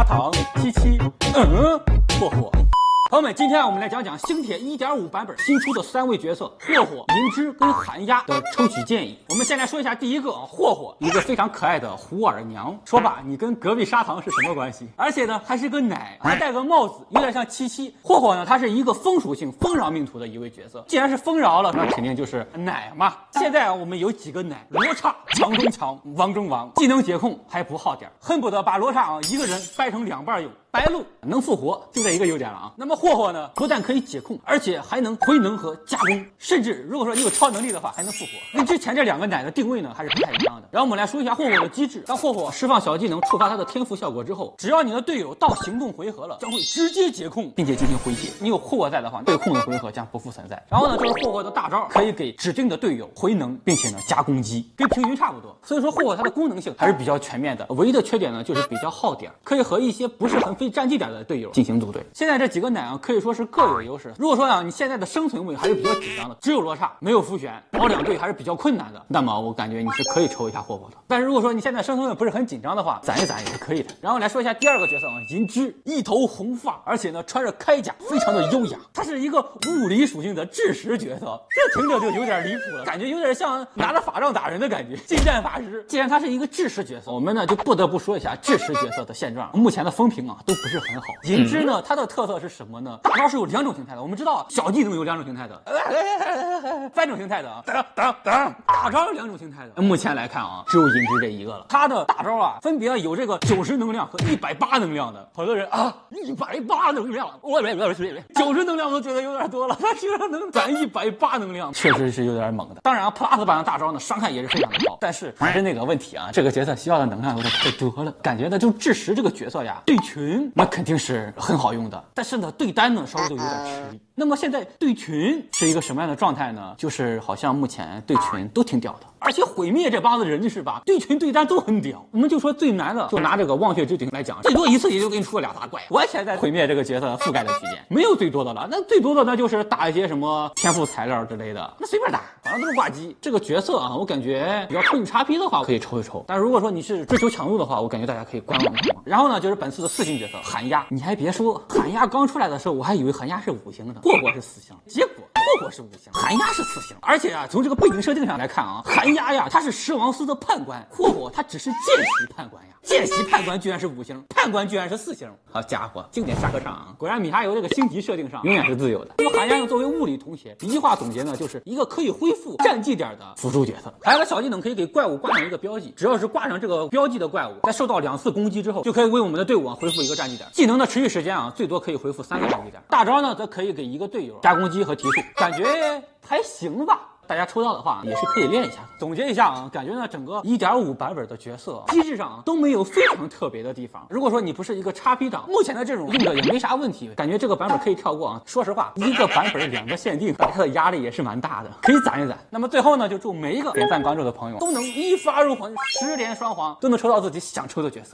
砂糖、七七，霍霍。朋友们，今天我们来讲讲星铁 1.5 版本新出的3位角色霍霍、银之跟寒鸦的抽取建议。我们先来说一下第一个霍霍，一个非常可爱的虎耳娘。说吧，你跟隔壁砂糖是什么关系？而且呢，还是个奶，还戴个帽子，有点像七七。霍霍呢，它是一个风属性丰饶命途的一位角色。既然是丰饶了，那肯定就是奶嘛。现在我们有几个奶：罗刹、强中强、王中王，技能解控还不好点，恨不得把罗刹一个人掰成2半用。白鹿能复活，就这一个优点了啊。那么霍霍呢，不但可以解控，而且还能回能和加攻，甚至如果说你有超能力的话，还能复活。跟之前这2个奶的定位呢，还是不太一样的。然后我们来说一下霍霍的机制。当霍霍释放小技能触发他的天赋效果之后，只要你的队友到行动回合了，将会直接解控，并且进行回血。你有霍霍在的话，被控的回合将不复存在。然后呢，这个霍霍的大招可以给指定的队友回能，并且呢加攻击，跟平云差不多。所以说霍霍它的功能性还是比较全面的，唯一的缺点呢就是比较耗点，可以和一些不是很费战绩点的队友进行组队。现在这几个奶啊，可以说是各有优势。如果说啊，你现在的生存位还是比较紧张的，只有罗刹没有复选，保2队还是比较困难的，那么我感觉你是可以抽一下霍霍的。但是如果说你现在生存位不是很紧张的话，攒一攒也是可以的。然后来说一下第2个角色啊，银之，一头红发，而且呢穿着铠甲，非常的优雅。他是一个物理属性的智识角色，这听着就有点离谱了，感觉有点像拿着法杖打人的感觉，近战法师。既然他是一个智识角色，我们呢就不得不说一下智识角色的现状。目前的风评啊都不是很好。银之呢，它的特色是什么呢？大招是有2种形态的。我们知道小技能有2种形态的，3种形态的啊，大招有2种形态的。目前来看啊，只有银之这一个了。他的大招啊，分别有这个90能量和180能量的。好多人啊，180能量，我90能量都觉得有点多了，他居然能攒180能量，确实是有点猛的。当然 Plus 版的大招呢，伤害也是非常的高，但是还是那个问题啊，这个角色需要的能量有点太多了。感觉呢，就智识这个角色呀，对群那肯定是很好用的，但是呢，对单呢稍微都有点吃力。那么现在对群是一个什么样的状态呢？就是好像目前对群都挺屌的，而且毁灭这帮子人是吧？对群对单都很屌。我们就说最难的，就拿这个忘却之井来讲，最多一次也就给你出个2大怪。我现在毁灭这个角色覆盖的区间没有最多的了，那最多的那就是打一些什么天赋材料之类的，那随便打，反正都是挂机。这个角色啊，我感觉比较抽你叉 P 的话，可以抽一抽。但是如果说你是追求强度的话，我感觉大家可以观望观望。然后呢，就是本次的4星角色寒鸦。你还别说，寒鸦刚出来的时候，我还以为寒鸦是5星的，霍霍是4星，结果霍霍是5星，寒鸦是4星。而且啊，从这个背景设定上来看啊，寒鸦呀，他是狮王司的判官，霍霍他只是见习判官呀。见习判官居然是5星，判官居然是4星，好家伙，经典下课上啊！果然米哈游这个星级设定上永远是自由的。那么寒鸦呢，作为物理同学，一句话总结呢，就是一个可以恢复战绩点的辅助角色。还有个小技能可以给怪物挂上一个标记，只要是挂上这个标记的怪物，在受到2次攻击之后，就可以为我们的队伍恢复1个战绩点。技能的持续时间啊，最多可以恢复3个战绩点。大招呢，则可以给一个队友加攻击和提速，感觉还行吧。大家抽到的话也是可以练一下的。总结一下啊，感觉呢整个 1.5 版本的角色机制上都没有非常特别的地方。如果说你不是一个叉 P 党，目前的这种用着也没啥问题，感觉这个版本可以跳过啊。说实话，1个版本2个限定，大家的压力也是蛮大的，可以攒一攒。那么最后呢，就祝每一个点赞关注的朋友都能一发入魂，10连双黄，都能抽到自己想抽的角色。